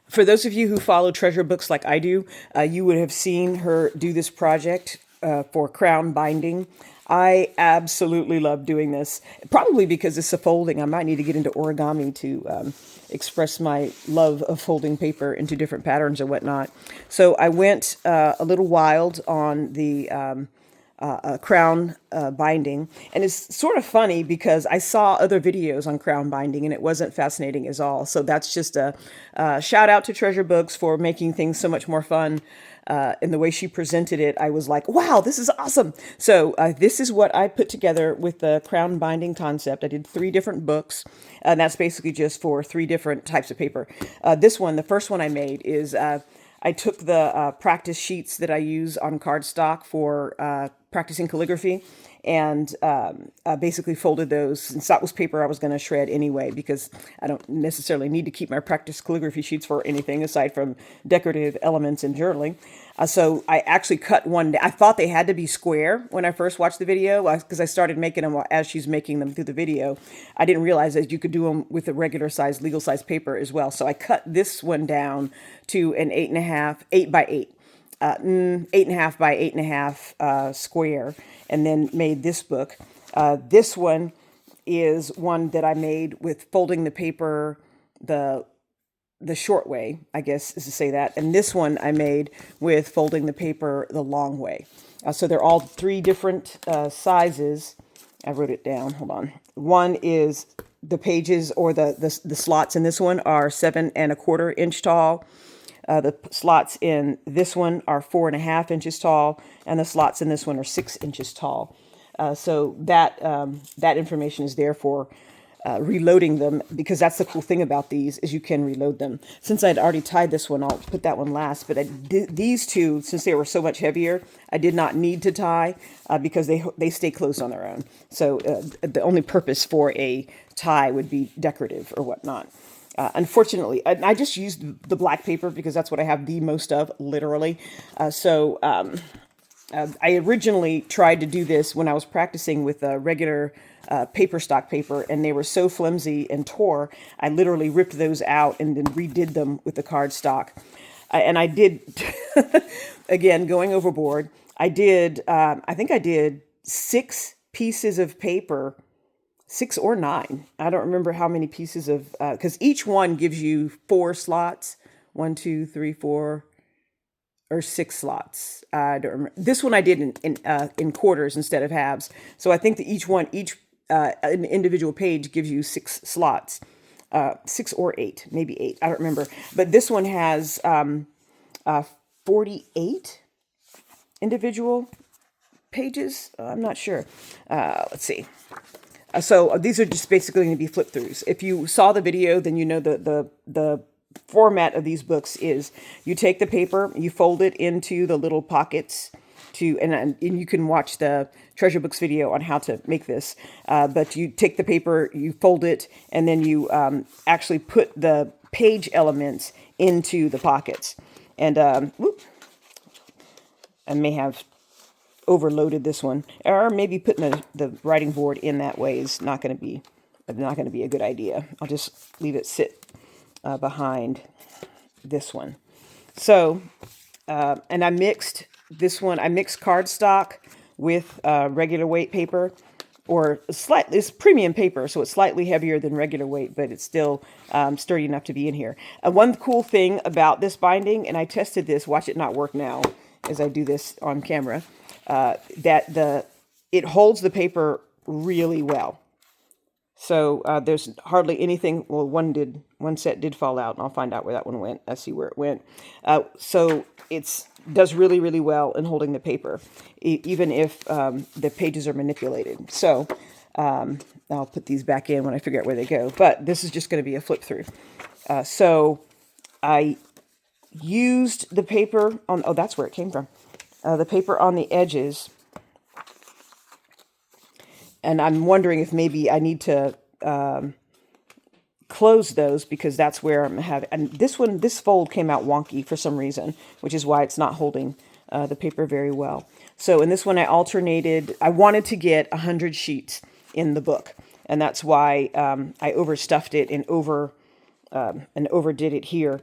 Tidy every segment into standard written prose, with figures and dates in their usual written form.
For those of you who follow Treasure Books like I do, you would have seen her do this project for crown binding. I absolutely love doing this, probably because it's a folding. I might need to get into origami to express my love of folding paper into different patterns or whatnot. So I went a little wild on the crown binding. And it's sort of funny because I saw other videos on crown binding and it wasn't fascinating at all. So that's just a shout out to Treasure Books for making things so much more fun. In the way she presented it, I was like, wow, this is awesome. So this is what I put together with the crown binding concept. I did 3 different books, and that's basically just for 3 different types of paper. This one, the first one I made is I took the practice sheets that I use on cardstock for practicing calligraphy and basically folded those, since that was paper I was going to shred anyway, because I don't necessarily need to keep my practice calligraphy sheets for anything aside from decorative elements and journaling. So I actually cut one. I thought they had to be square when I first watched the video, because I started making them as she's making them through the video. I didn't realize that you could do them with a regular size, legal size paper as well. So I cut this one down to an 8.5, 8 by 8. 8.5 by 8.5 square, and then made this book. This one is one that I made with folding the paper the short way, I guess is to say that. And this one I made with folding the paper the long way. So they're all 3 different sizes. I wrote it down. Hold on. One is the pages, or the slots in this one are 7.25 inch tall. The slots in this one are 4.5 inches tall, and the slots in this one are 6 inches tall. So that information is there for reloading them, because that's the cool thing about these is you can reload them. Since I'd already tied this one, I'll put that one last. But these 2, since they were so much heavier, I did not need to tie because they stay closed on their own. So the only purpose for a tie would be decorative or whatnot. Unfortunately, I just used the black paper because that's what I have the most of, literally. I originally tried to do this when I was practicing with a regular paper stock paper, and they were so flimsy and tore, I literally ripped those out and then redid them with the cardstock. And I did, again, going overboard, I think I did 6 pieces of paper, 6 or 9. I don't remember how many pieces of, because each one gives you 4 slots, 1, 2, 3, 4, or 6 slots. I don't remember. This one I did in quarters instead of halves. So I think that each an individual page gives you 6 slots, 6 or 8, maybe 8. I don't remember. But this one has 48 individual pages. I'm not sure. Let's see. So these are just basically going to be flip throughs. If you saw the video, then you know the format of these books is you take the paper, you fold it into the little pockets and you can watch the Treasure Books video on how to make this. But you take the paper, you fold it, and then you actually put the page elements into the pockets. And I may have overloaded this one, or maybe putting the writing board in that way is not going to be a good idea. I'll just leave it sit behind this one. So, and I mixed this one. I mixed cardstock with regular weight paper, or it's premium paper, so it's slightly heavier than regular weight, but it's still sturdy enough to be in here. One cool thing about this binding, and I tested this, watch it not work now as I do this on camera, that it holds the paper really well. So there's hardly anything. Well, one set did fall out, and I'll find out where that one went. I see where it went. So it's does really, really well in holding the paper, even if the pages are manipulated. So I'll put these back in when I figure out where they go. But this is just going to be a flip through. So I used the paper on. Oh, that's where it came from. The paper on the edges. And I'm wondering if maybe I need to close those, because that's where I'm having. And this fold came out wonky for some reason, which is why it's not holding the paper very well. So in this one, I alternated. I wanted to get 100 sheets in the book, and that's why I overstuffed it and over and overdid it here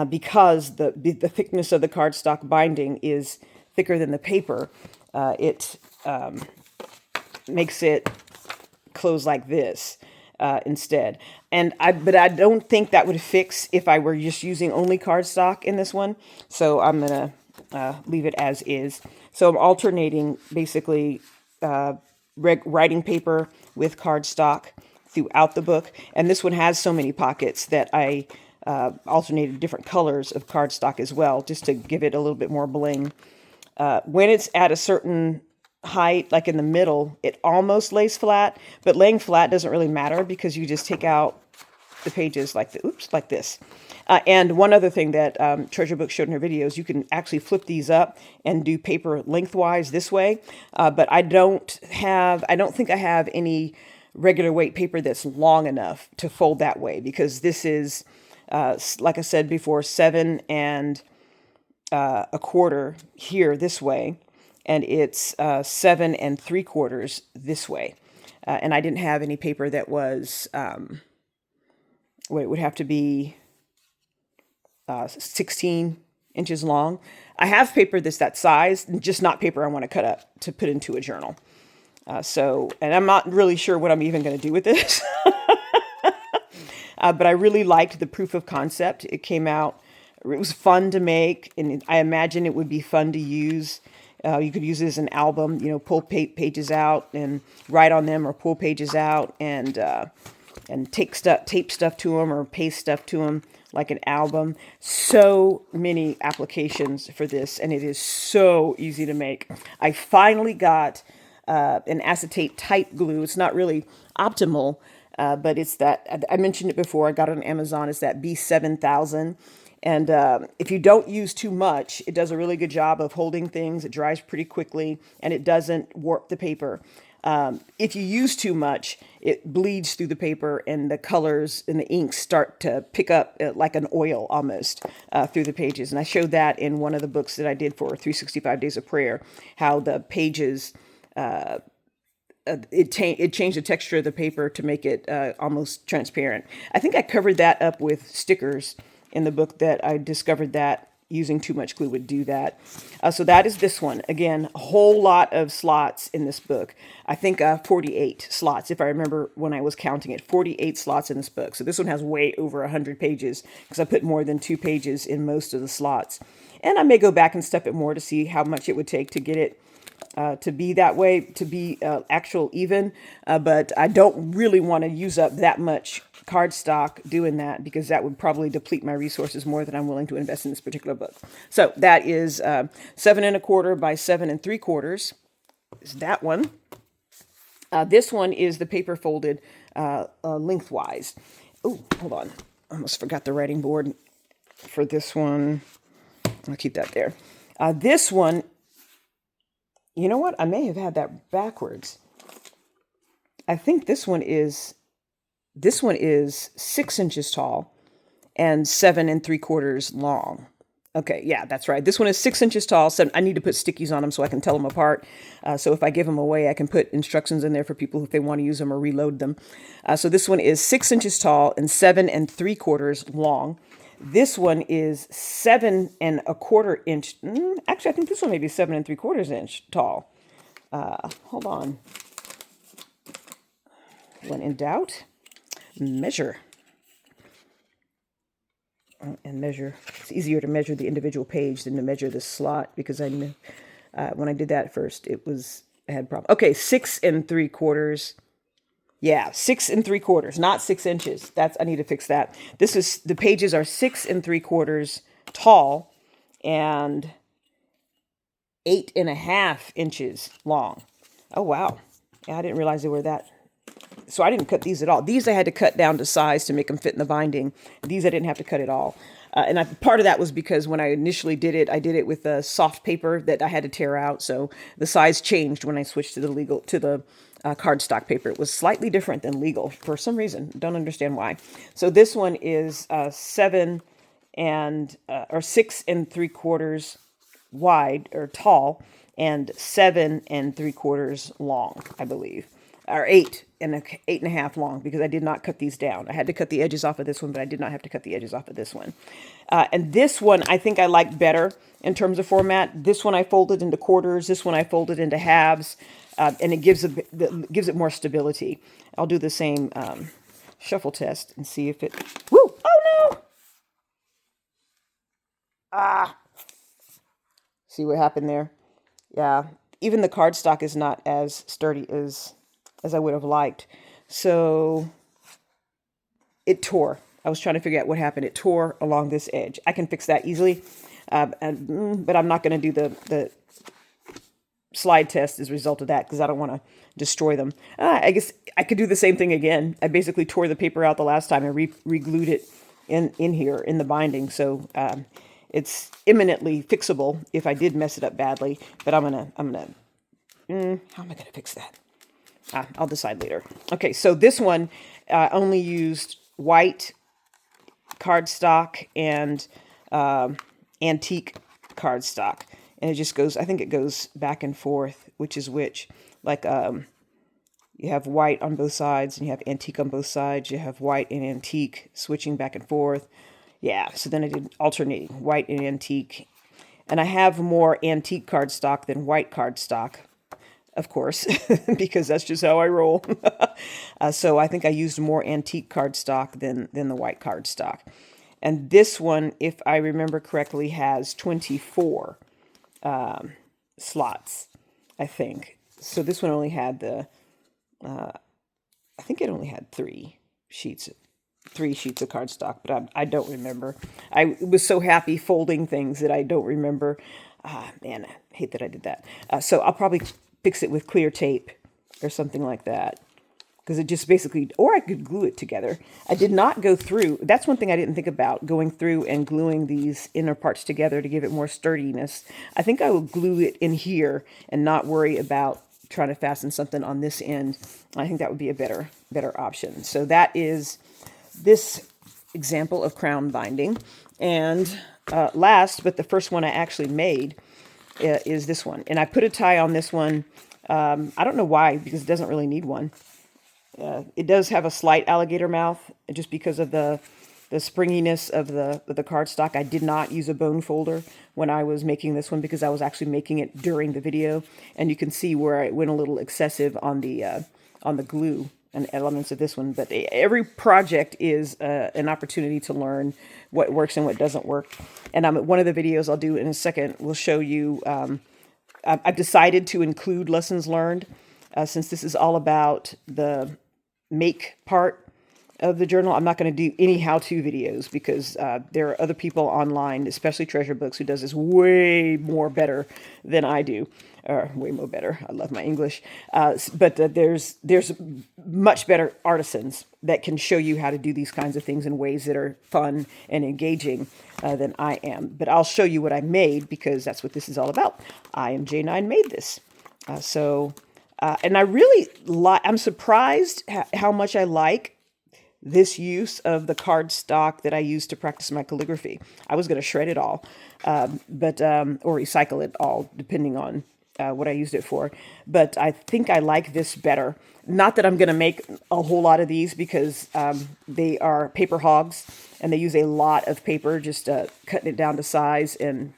because the thickness of the cardstock binding is thicker than the paper. It makes it close like this instead. But I don't think that would fix if I were just using only cardstock in this one. So I'm gonna leave it as is. So I'm alternating basically writing paper with cardstock throughout the book. And this one has so many pockets that I alternated different colors of cardstock as well, just to give it a little bit more bling. When it's at a certain height, like in the middle, it almost lays flat, but laying flat doesn't really matter because you just take out the pages like like this. And one other thing that Treasure Book showed in her videos, you can actually flip these up and do paper lengthwise this way. But I don't think I have any regular weight paper that's long enough to fold that way, because this is, like I said before, 7 1/4 here this way, and it's 7 3/4 this way. And I didn't have any paper that was, it would have to be 16 inches long. I have paper that's that size, just not paper I want to cut up to put into a journal. And I'm not really sure what I'm even going to do with this. But I really liked the proof of concept. It came out, it was fun to make, and I imagine it would be fun to use. You could use it as an album, pull pages out and write on them, or pull pages out and tape stuff to them, or paste stuff to them like an album. So many applications for this, and it is so easy to make. I finally got an acetate type glue. It's not really optimal, but it's that, I mentioned it before, I got it on Amazon. It's that B7000. And if you don't use too much, it does a really good job of holding things. It dries pretty quickly, and it doesn't warp the paper. If you use too much, it bleeds through the paper, and the colors and the inks start to pick up like an oil almost through the pages. And I showed that in one of the books that I did for 365 Days of Prayer, how the pages, it changed the texture of the paper to make it almost transparent. I think I covered that up with stickers in the book, that I discovered that using too much glue would do that. So that is this one. Again, a whole lot of slots in this book. I think 48 slots, if I remember when I was counting it. 48 slots in this book. So this one has way over 100 pages, because I put more than 2 pages in most of the slots. And I may go back and step it more to see how much it would take to get it to be that way, to be actual even. But I don't really want to use up that much cardstock doing that, because that would probably deplete my resources more than I'm willing to invest in this particular book. So that is 7 1/4 by 7 3/4 is that one. This one is the paper folded lengthwise. Oh, hold on. I almost forgot the writing board for this one. I'll keep that there. This one, you know what? I may have had that backwards. I think this one is 6 inches tall and 7 3/4 long. Okay, yeah, that's right. This one is 6 inches tall. So I need to put stickies on them so I can tell them apart. So if I give them away, I can put instructions in there for people if they want to use them or reload them. So this one is 6 inches tall and 7 3/4 long. This one is 7 1/4 inch. Actually, I think this one may be 7 3/4 inch tall. Hold on. When in doubt, measure. And measure. It's easier to measure the individual page than to measure the slot, because I knew when I did that first, I had a problem. Okay, 6 3/4. Yeah, 6 3/4, not 6 inches. I need to fix that. The pages are 6 3/4 tall and 8 1/2 inches long. Oh, wow. Yeah, I didn't realize they were that. So I didn't cut these at all. These I had to cut down to size to make them fit in the binding. These I didn't have to cut at all. Part of that was because when I initially did it, I did it with a soft paper that I had to tear out. So the size changed when I switched to the cardstock paper. It was slightly different than legal for some reason. Don't understand why. So this one is 6 3/4 wide or tall and 7 3/4 long, I believe, or 8 and 8.5 long because I did not cut these down. I had to cut the edges off of this one, but I did not have to cut the edges off of this one. And this one I think I like better in terms of format. This one I folded into quarters. This one I folded into halves, and it gives it more stability. I'll do the same shuffle test and see if it. Woo! Oh no! See what happened there? Yeah, even the cardstock is not as sturdy as I would have liked. So it tore. I was trying to figure out what happened. It tore along this edge. I can fix that easily, but I'm not going to do the slide test as a result of that because I don't want to destroy them. I guess I could do the same thing again. I basically tore the paper out the last time and re-glued it in here in the binding. So it's imminently fixable if I did mess it up badly. But how am I gonna fix that? I'll decide later. Okay, so this one only used white cardstock and antique cardstock, and it just goes. I think it goes back and forth, which is which. Like you have white on both sides, and you have antique on both sides. You have white and antique switching back and forth. Yeah, so then I did alternating white and antique, and I have more antique cardstock than white cardstock, of course, because that's just how I roll. So I think I used more antique cardstock than the white cardstock. And this one, if I remember correctly, has 24 slots, I think. So this one only had I think it only had 3 sheets of cardstock, but I don't remember. I was so happy folding things that I don't remember. Man, I hate that I did that. So I'll probably fix it with clear tape or something like that. Because it just basically, or I could glue it together. I did not go through, that's one thing I didn't think about, going through and gluing these inner parts together to give it more sturdiness. I think I will glue it in here and not worry about trying to fasten something on this end. I think that would be a better option. So that is this example of crown binding. And last, but the first one I actually made is this one. And I put a tie on this one. I don't know why, because it doesn't really need one. It does have a slight alligator mouth just because of the springiness of the cardstock. I did not use a bone folder when I was making this one because I was actually making it during the video, and you can see where I went a little excessive on the glue and elements of this one. But every project is an opportunity to learn what works and what doesn't work. And one of the videos I'll do in a second will show you. I've decided to include lessons learned since this is all about the make part of the journal. I'm not going to do any how-to videos because there are other people online, especially Treasure Books, who does this way more better than I do, or way more better. I love my English, but there's much better artisans that can show you how to do these kinds of things in ways that are fun and engaging than I am. But I'll show you what I made because that's what this is all about. I am J9 made this, and I really I'm surprised how much I like this use of the cardstock that I use to practice my calligraphy. I was going to shred it all, or recycle it all, depending on what I used it for. But I think I like this better. Not that I'm going to make a whole lot of these because they are paper hogs, and they use a lot of paper, just cutting it down to size and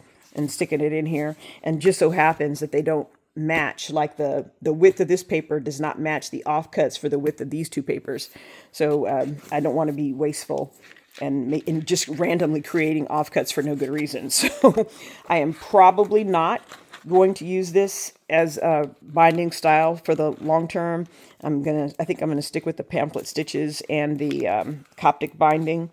sticking it in here. And just so happens that they don't match, like the width of this paper does not match the offcuts for the width of these two papers. So I don't want to be wasteful and just randomly creating offcuts for no good reason. So I am probably not going to use this as a binding style for the long term. I think I'm gonna stick with the pamphlet stitches and the Coptic binding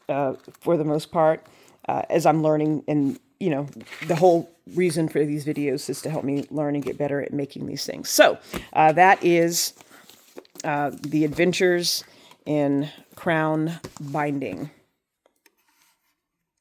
for the most part, as I'm learning. And the whole reason for these videos is to help me learn and get better at making these things. So that is the adventures in crown binding.